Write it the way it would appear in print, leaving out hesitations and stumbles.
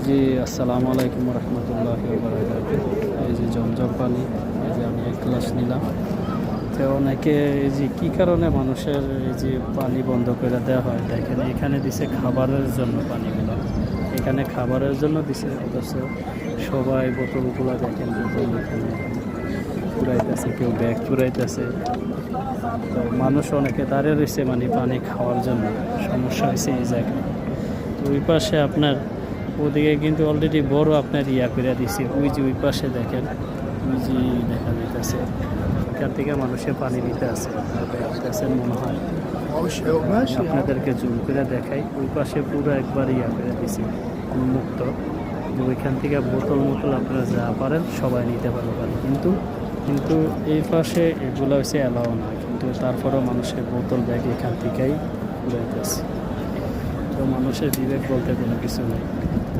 জি, আসসালামু আলাইকুম রহমতুল্লাহি ওয়া বারাকাতুহু। এই যে জমজম পানি, এই যে আমি 1 গ্লাস নিলাম। তো অনেকে এই যে কী কারণে মানুষের এই যে পানি বন্ধ করে দেওয়া হয়, দেখেন এখানে দিছে খাবারের জন্য পানিগুলো, এখানে খাবারের জন্য দিছে, অথচ সবাই বোতলগুলো দেখেন, বোতল এখানে চুরাইতেছে, কেউ ব্যাগ চুরাইতেছে। তো মানুষ অনেকে দাঁড়িয়ে রয়েছে মানে পানি খাওয়ার জন্য। সমস্যা হয়েছে এই জায়গায়। তো ওই পাশে আপনার ওদিকে কিন্তু অলরেডি বড় আপনার করে দিছে, ওই যে ওই পাশে দেখেন, ওই যে দেখা যাইতেছে এখান থেকে মানুষের পানি নিতে আছে, দেখতেছেন মনে হয়। আপনাদেরকে জুম করে দেখাই, ওই পাশে পুরো একবার করে দিছে উন্মুক্ত, যে ওইখান থেকে বোতল মোতল আপনারা যা পারেন সবাই নিতে পারবে পানি। কিন্তু কিন্তু এই পাশে এগুলো হচ্ছে অ্যালাও না, কিন্তু তারপরেও মানুষের বোতল ব্যাগ এখান থেকেই উড়াইতেছে। তো মানুষের বিবেক বলতে কোনো কিছু নেই। তো